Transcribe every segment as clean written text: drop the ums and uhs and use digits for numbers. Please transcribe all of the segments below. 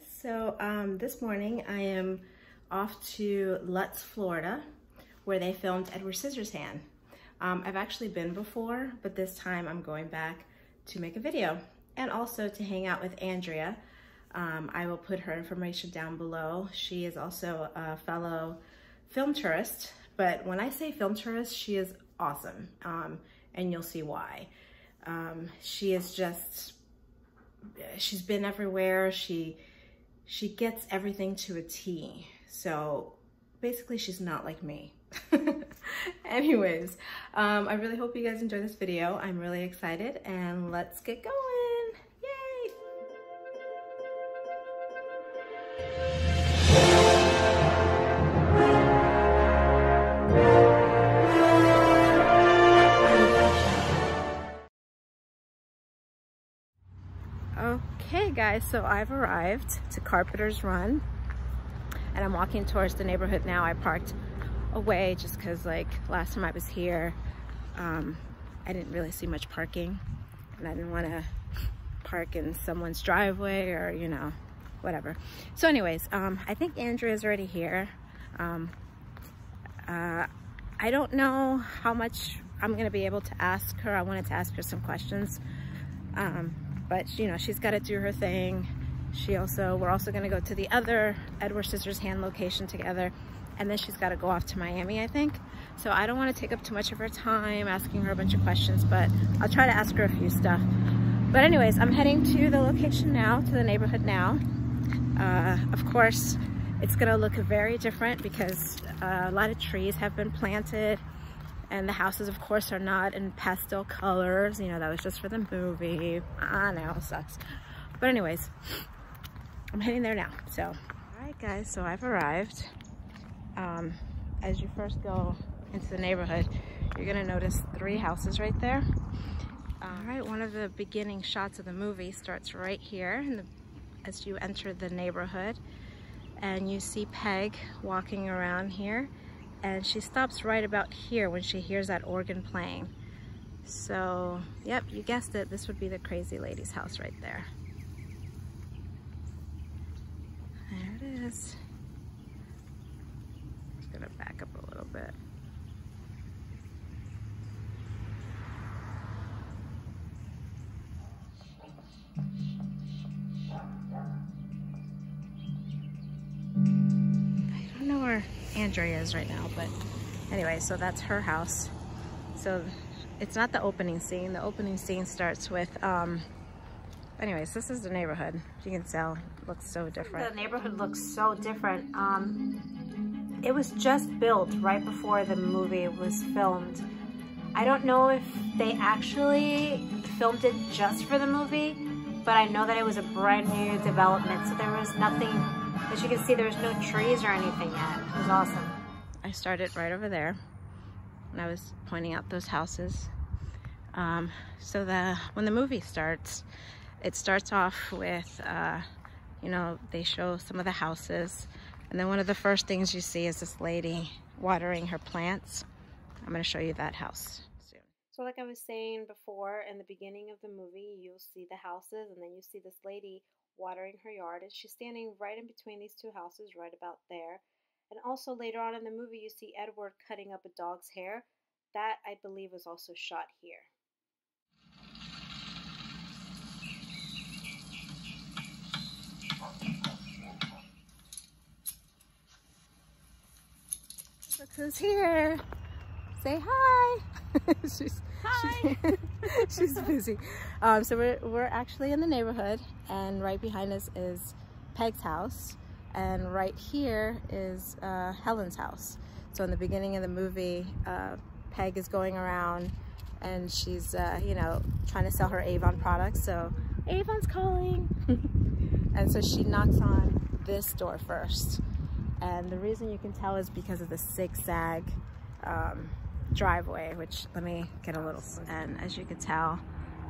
So this morning I am off to Lutz, Florida, where they filmed Edward Scissorhands. I've actually been before, but this time I'm going back to make a video and also to hang out with Andrea. I will put her information down below. She is also a fellow film tourist, but when I say film tourist, she is awesome, and you'll see why. She is just, she's been everywhere. She gets everything to a T. So basically she's not like me. Anyways, I really hope you guys enjoy this video. I'm really excited and let's get going. Yay! Okay guys, so I've arrived to Carpenter's Run and I'm walking towards the neighborhood now. I parked away just because like last time I was here, I didn't really see much parking and I didn't want to park in someone's driveway or, you know, whatever. So anyways, I think Andrea's already here. I don't know how much I'm going to be able to ask her. I wanted to ask her some questions. But you know, she's got to do her thing. We're also going to go to the other Edward Scissorhands location together, and then she's got to go off to Miami, I think. So I don't want to take up too much of her time asking her a bunch of questions, but I'll try to ask her a few stuff. But anyways, I'm heading to the location now, to the neighborhood now. Of course, it's going to look very different because a lot of trees have been planted. And the houses, of course, are not in pastel colors. You know, that was just for the movie. I know, it sucks. But anyways, I'm heading there now. So, all right, guys, so I've arrived. As you first go into the neighborhood, you're gonna notice 3 houses right there. All right, one of the beginning shots of the movie starts right here as you enter the neighborhood. And you see Peg walking around here. And she stops right about here when she hears that organ playing. So, yep, you guessed it. This would be the crazy lady's house right there. There it is. Just gonna back up a little bit. I don't know where Andrea is right now, but anyway, so that's her house. So it's not the opening scene. The opening scene starts with anyways, this is the neighborhood. You can tell it looks so different. The neighborhood looks so different. It was just built right before the movie was filmed. I don't know if they actually filmed it just for the movie, but I know that it was a brand new development, so there was nothing. As you can see, there's no trees or anything yet. It was awesome. I started right over there and I was pointing out those houses. So when the movie starts, it starts off with, you know, they show some of the houses. And then one of the first things you see is this lady watering her plants. I'm going to show you that house soon. So like I was saying before, in the beginning of the movie, you'll see the houses and then you see this lady watering her yard, and she's standing right in between these 2 houses, right about there. And also later on in the movie, you see Edward cutting up a dog's hair. That, I believe, was also shot here. Look who's here. Say hi. Hi. She's busy. So we're actually in the neighborhood, and right behind us is Peg's house, and right here is Helens' house. So in the beginning of the movie, Peg is going around and she's you know, trying to sell her Avon products. So Avon's calling. And so she knocks on this door first, and the reason you can tell is because of the zigzag driveway, which, let me get a little, and as you can tell,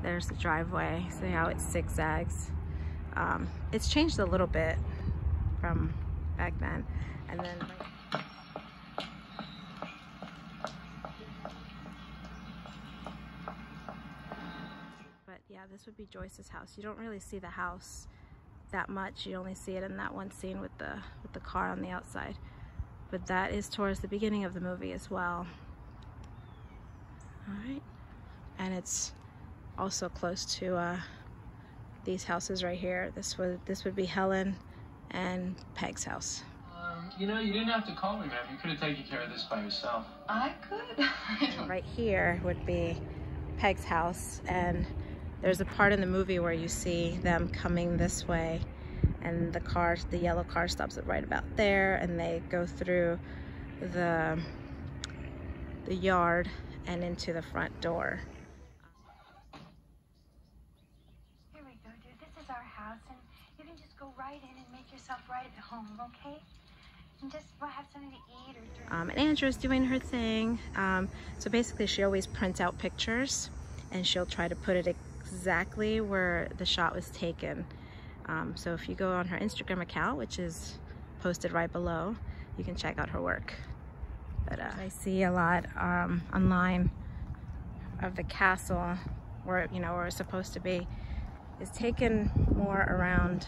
there's the driveway. See how it zigzags? It's changed a little bit from back then. And then but yeah, this would be Joyce's house. You don't really see the house that much. You only see it in that one scene with the car on the outside. But that is towards the beginning of the movie as well. All right, and it's also close to these houses right here. This would be Helen and Peg's house. You know, you didn't have to call me, ma'am. You could have taken care of this by yourself. I could. Right here would be Peg's house, and there's a part in the movie where you see them coming this way, and the yellow car stops right about there, and they go through the yard and into the front door. Here we go, dear. This is our house, and you can just go right in and make yourself right at home, okay? And just have something to eat or drink. And Andrea's doing her thing. So basically she always prints out pictures and she'll try to put it exactly where the shot was taken. So if you go on her Instagram account, which is posted right below, you can check out her work. But I see a lot online of the castle where, you know, where it's supposed to be is taken more around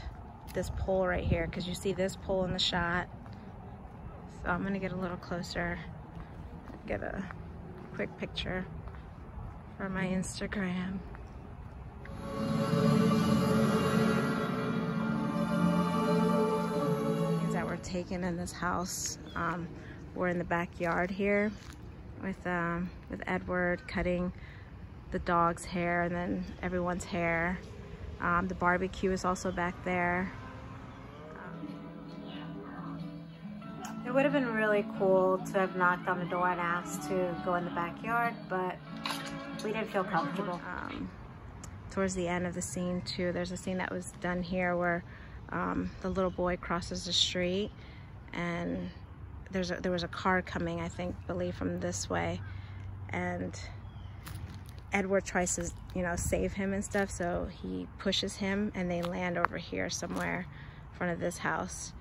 this pole right here, because you see this pole in the shot. So I'm gonna get a little closer, get a quick picture for my Instagram. Things that were taken in this house. We're in the backyard here with Edward cutting the dog's hair and then everyone's hair. The barbecue is also back there. It would have been really cool to have knocked on the door and asked to go in the backyard, but we didn't feel comfortable. Towards the end of the scene too, there's a scene that was done here where the little boy crosses the street, and there was a car coming, I believe from this way, and Edward tries to, you know, save him and stuff, so he pushes him and they land over here somewhere in front of this house.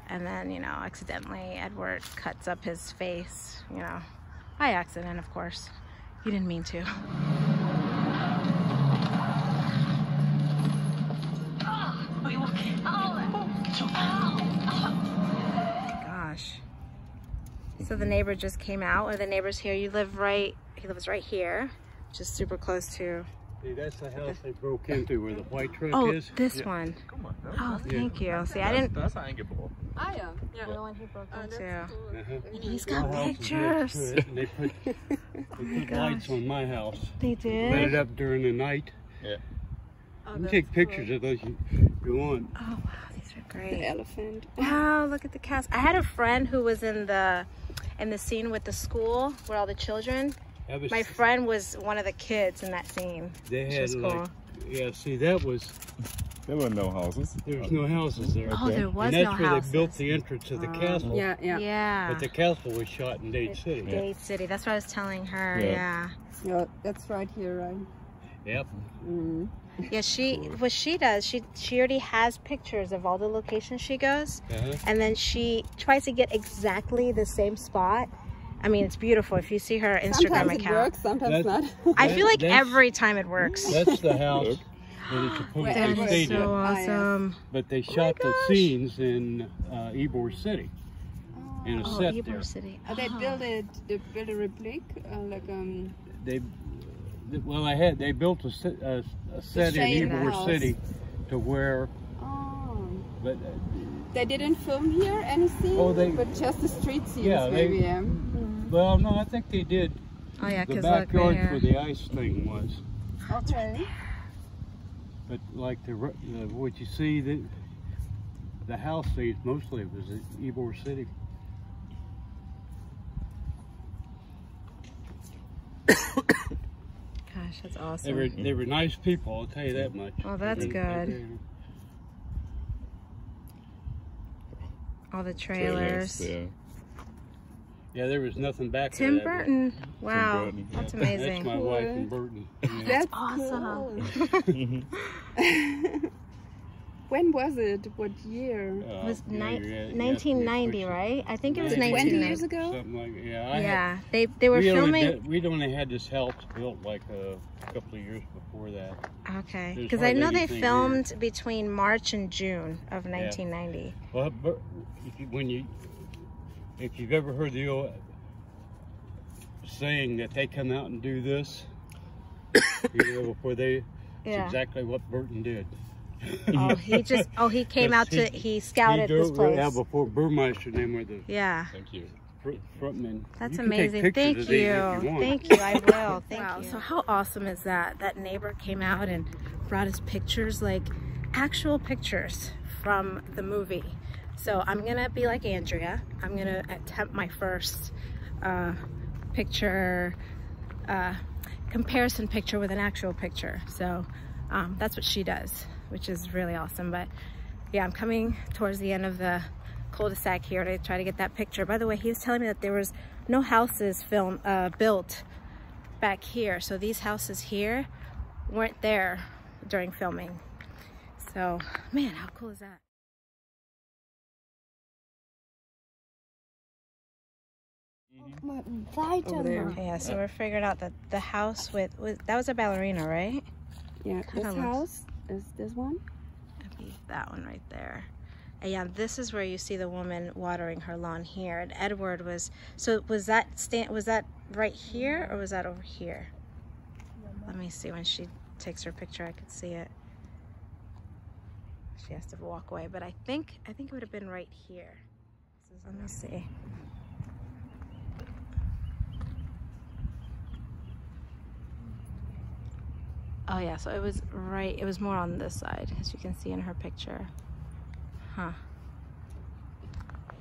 And then, you know, accidentally Edward cuts up his face, you know, by accident, of course. He didn't mean to. Gosh. So the neighbor just came out, or the neighbor's here. He lives right here, which is super close to. See, that's the house they broke into where the white truck is. Oh, this one. Come on, Oh, thank you. See, I didn't. That's angeable. I am. Yeah. The one he broke into. And He's got pictures. And they put lights on my house. They did? Lit it up during the night. Yeah. You can take pictures of those if you want. Oh wow, these are great. The elephant. Wow, look at the cast. I had a friend who was in the scene with the school where all the children. My friend was one of the kids in that scene. They had cool. like, yeah. See, that was. There were no houses. There was no houses there. Oh, there was no houses. And no that's where houses. they built the entrance to the castle. Yeah, yeah. Yeah. But the castle was shot in Dade City. Dade City. That's what I was telling her. Yeah. Yeah, that's right here, right? Yep. Mm. Yeah, what she does, she already has pictures of all the locations she goes, and then she tries to get exactly the same spot. I mean, it's beautiful if you see her Instagram account. Sometimes it works, sometimes not. I feel like every time it works. That's the house that it's supposed to be stayed in. So awesome. But they shot the scenes in Ybor City. In a set there. City. They built a replica, They built a set in Ybor City to where. Oh. But they didn't film here anything, but just the street scenes, maybe. Yeah. Well, no, I think they did. Oh yeah, the because look right backyard where here. the ice thing was. Okay. But like what you see, the house scenes mostly was at Ybor City. Gosh, that's awesome. They were nice people, I'll tell you that much. Oh, that's good. All the trailers. Yeah, there was nothing back there. Tim Burton. Wow, Burton, that's amazing. That's my wife in Burton. Yeah. That's awesome. cool. When was it? What year? It was yeah, you're 1990, right? I think it was 20 1990. years ago? Something like, Yeah, they were filming. We'd only had this house built like a couple of years before that. Okay, There's because I know hardly they anything filmed between March and June of 1990. Well, but if you've ever heard the old saying that they come out and do this, before it's exactly what Burton did. Oh, he came out to, he scouted this place. Yeah, before Burmeister and them were the Thank you. frontmen. That's You can take amazing. pictures Thank of these if you. want. Thank you. I will. Thank you. So how awesome is that? That neighbor came out and brought us pictures, like actual pictures from the movie. So I'm going to be like Andrea. I'm going to attempt my first picture, comparison picture with an actual picture. So that's what she does, which is really awesome. But yeah, I'm coming towards the end of the cul-de-sac here to try to get that picture. By the way, he was telling me that there was no houses built back here. So these houses here weren't there during filming. So, man, how cool is that? Over there. Yeah, so we're figuring out that the house with that was a Ballerina, right? Yeah, Kinda this house is this one. That'd be that one right there. And yeah, this is where you see the woman watering her lawn here. And Edward was, so was that right here or was that over here? Let me see, when she takes her picture I could see it. She has to walk away, but I think it would have been right here. Let me see. Oh yeah, so it was right, it was more on this side, as you can see in her picture. Huh.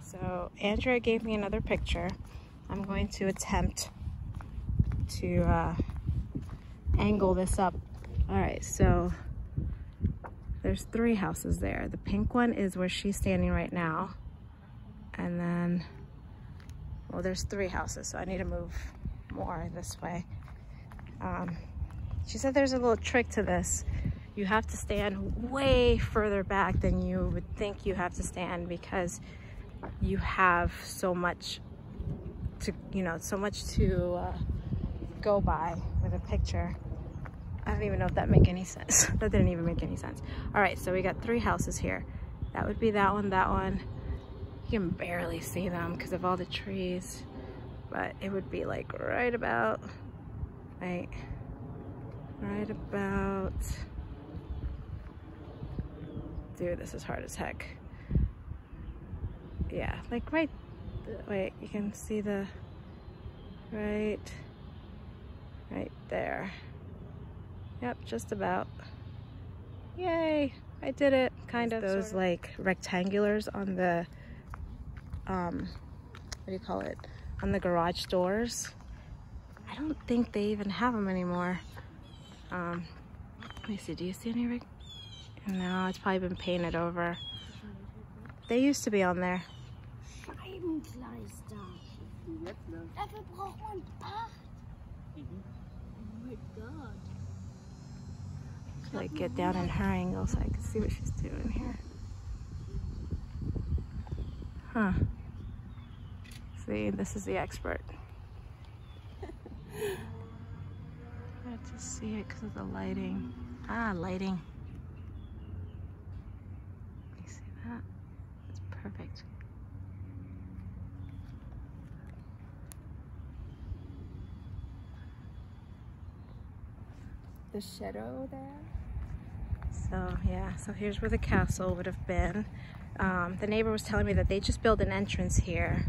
So Andrea gave me another picture. I'm going to attempt to angle this up. All right, so there's 3 houses there. The pink one is where she's standing right now. And then, well, there's 3 houses, so I need to move more this way. She said there's a little trick to this. You have to stand way further back than you would think you have to stand, because you have so much to, go by with a picture. I don't even know if that make any sense. That didn't even make any sense. All right, so we got 3 houses here. That would be that one, that one. You can barely see them because of all the trees, but it would be like right about, right about, dude, this is hard as heck. Yeah, like right, wait, you can see the, right there. Yep, just about. Yay, I did it, kind of. Those like rectangulars on the, what do you call it? On the garage doors. I don't think they even have them anymore. Let me see, do you see any No, it's probably been painted over. They used to be on there. Like get down in her angle so I can see what she's doing here. Huh. See, this is the expert. Hard to see it because of the lighting. Ah, lighting. You see that? It's perfect. The shadow there. So yeah, so here's where the castle would have been. The neighbor was telling me that they just built an entrance here,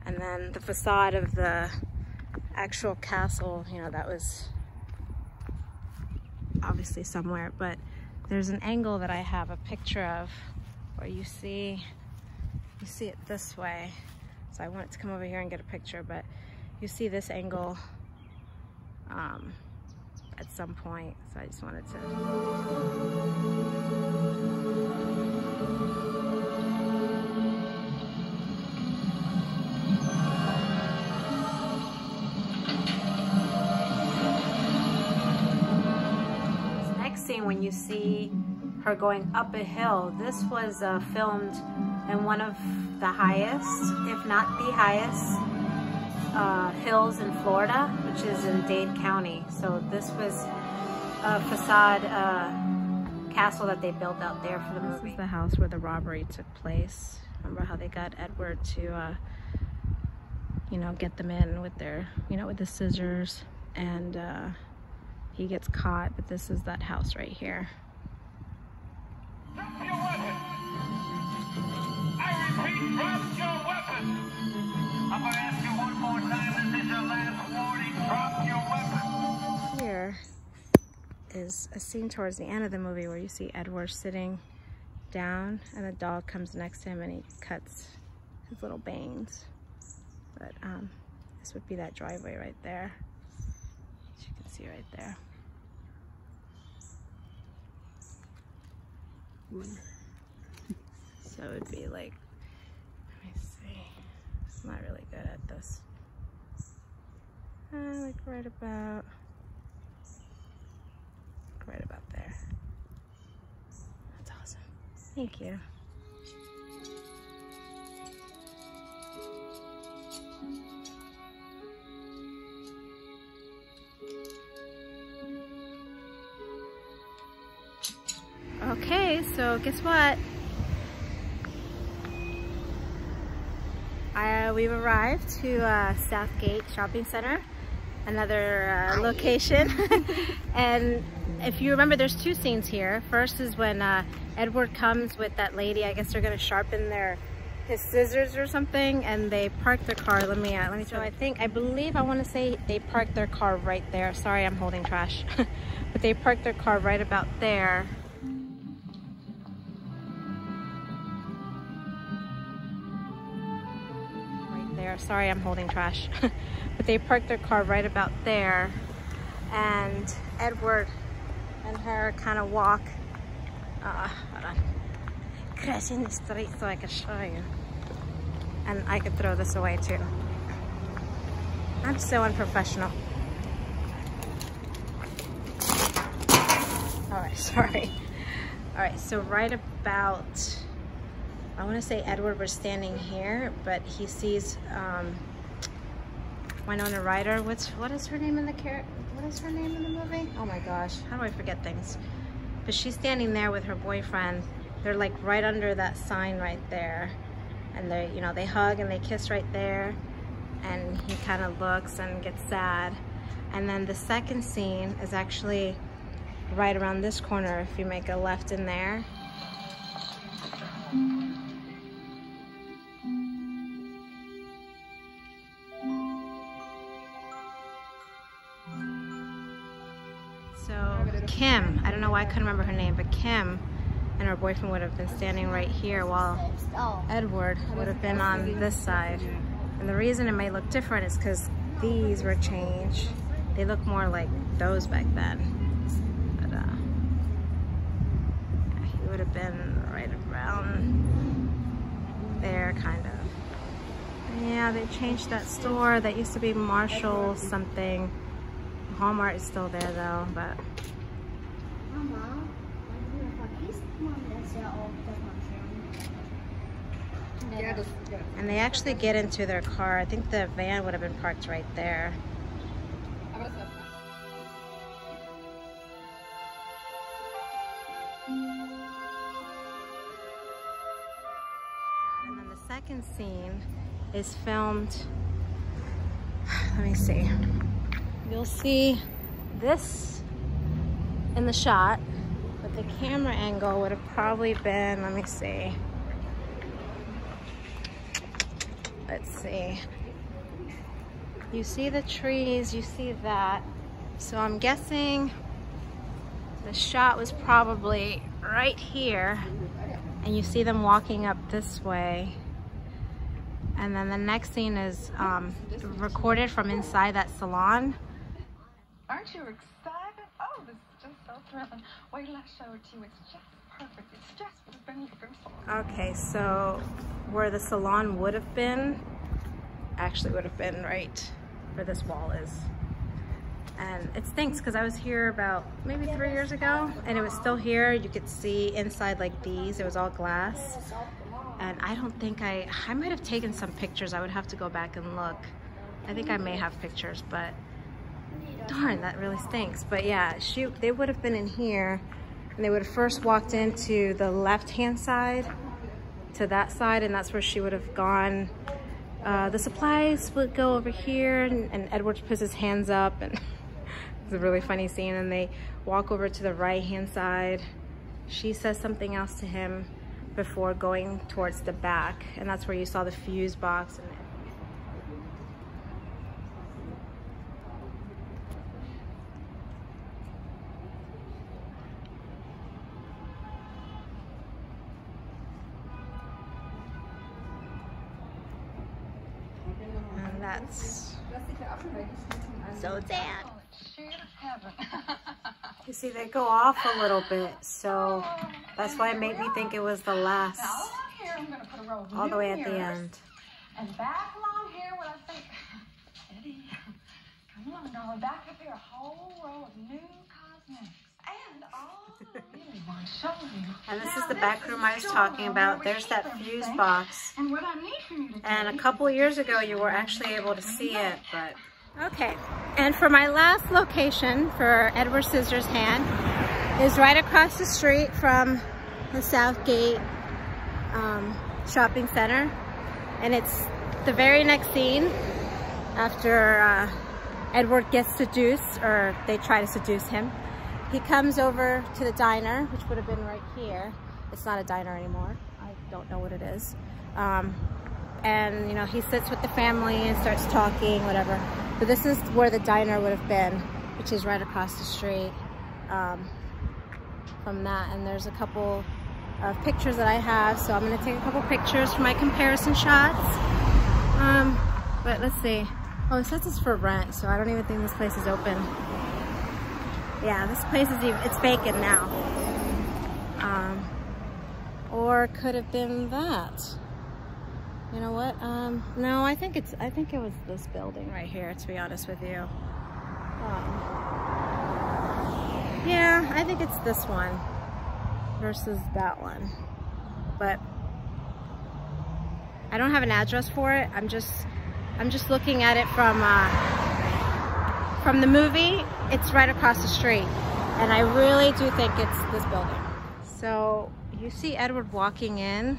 and then the facade of the actual castle, that was obviously somewhere, but there's an angle that I have a picture of where you see it this way. So I wanted to come over here and get a picture, but you see this angle at some point, so I just wanted to. Next scene, when you see her going up a hill. This was filmed in one of the highest, if not the highest, hills in Florida, which is in Dade County. So this was a facade castle that they built out there for the movie. This is the house where the robbery took place. Remember how they got Edward to, you know, get them in with their, you know, with the scissors, and he gets caught, but this is that house right here. Drop your weapon! I repeat, drop your weapon! I'm gonna ask you one more time, this is your last warning, drop your weapon! Here is a scene towards the end of the movie where you see Edward sitting down and the dog comes next to him and he cuts his little bangs. But this would be that driveway right there, as you can see right there. So it would be like, let me see, I'm not really good at this. Like right about there. That's awesome. Thank you. Okay, so guess what? We've arrived to Southgate Shopping Center, another location. And if you remember, there's two scenes here. First is when Edward comes with that lady. I guess they're gonna sharpen his scissors or something, and they park their car. Let me so I believe I want to say they parked their car right there. Sorry, I'm holding trash. But they parked their car right about there. Sorry, I'm holding trash. But they parked their car right about there, and Edward and her kind of walk hold on, crossing the street so I can show you. And I could throw this away too. I'm so unprofessional. Alright, sorry. Alright, so right about, I want to say Edward was standing here, but he sees Winona Ryder. What is her name in the movie? Oh my gosh, how do I forget things? But she's standing there with her boyfriend. They're like right under that sign right there, and they, you know, they hug and they kiss right there. And he kind of looks and gets sad. And then the second scene is actually right around this corner. If you make a left in there. Kim, I don't know why I couldn't remember her name, but Kim and her boyfriend would have been standing right here while Edward would have been on this side. And the reason it may look different is because these were changed. They look more like those back then. But yeah, he would have been right around there, kind of. Yeah, they changed that store. That used to be Marshall something. Walmart is still there though, but. And they actually get into their car. I think the van would have been parked right there. And then the second scene is filmed, let me see. You'll see this in the shot, but the camera angle would have probably been, let me see. Let's see. You see the trees, you see that. So I'm guessing the shot was probably right here, and you see them walking up this way. And then the next scene is recorded from inside that salon. Aren't you excited? Oh, this is just so thrilling. Wait till I show it to you. It's just perfect. It's just what I've been looking for. Okay, so where the salon would have been, actually would have been right where this wall is. And it stinks because I was here about maybe 3 years ago and it was still here. You could see inside like these, it was all glass. And I don't think I might have taken some pictures. I would have to go back and look. I think I may have pictures, but darn, that really stinks. But yeah, they would have been in here and they would have first walked into the left-hand side to that side, and that's where she would have gone. The supplies would go over here, and Edward puts his hands up, and it's a really funny scene, and they walk over to the right-hand side. She says something else to him before going towards the back, and that's where you saw the fuse box. And that's so sad. You see, they go off a little bit, so that's why it made me think it was the last. Now along here, I'm going to put a row of all the way at new the mirrors. end. And back along here, what I think, Eddie, come along, darling, back up here, a whole row of new cosmetics. And all I really want to show you. And this is the back room I was talking about. There's that fuse box. And what I need from you today. And a couple years ago, you were actually able to see it, but. Okay, and for my last location for Edward Scissorhands is right across the street from the Southgate shopping center. And it's the very next scene after Edward gets seduced, or they try to seduce him. He comes over to the diner, which would have been right here. It's not a diner anymore. I don't know what it is. And you know, he sits with the family and starts talking, whatever. But this is where the diner would have been, which is right across the street from that. And there's a couple of pictures that I have, so I'm gonna take a couple pictures for my comparison shots. But let's see. Oh, it says it's for rent, so I don't even think this place is open. Yeah, this place is it's vacant now. Or could have been that. You know what? No, I think it was this building right here, to be honest with you. Yeah, I think it's this one versus that one. But I don't have an address for it. I'm just looking at it from the movie. It's right across the street, and I really do think it's this building. So you see Edward walking in.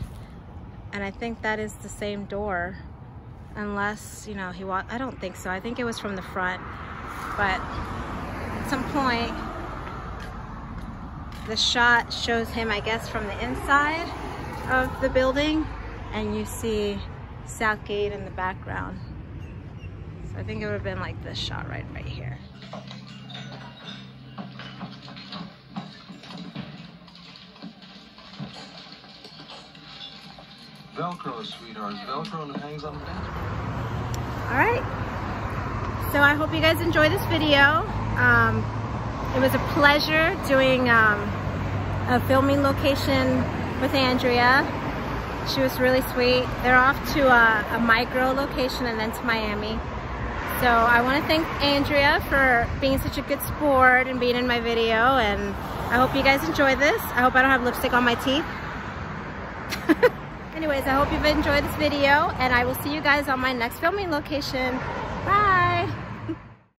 And I think that is the same door, unless, you know, he walked. I don't think so. I think it was from the front. But at some point, the shot shows him, I guess, from the inside of the building, and you see Southgate in the background. So I think it would have been like this shot right here. Velcro, sweetheart. Velcro and it hangs on the bench. All right. So I hope you guys enjoy this video. It was a pleasure doing a filming location with Andrea. She was really sweet. They're off to a micro location and then to Miami. So I want to thank Andrea for being such a good sport and being in my video. And I hope you guys enjoy this. I hope I don't have lipstick on my teeth. Anyways, I hope you've enjoyed this video, and I will see you guys on my next filming location. Bye!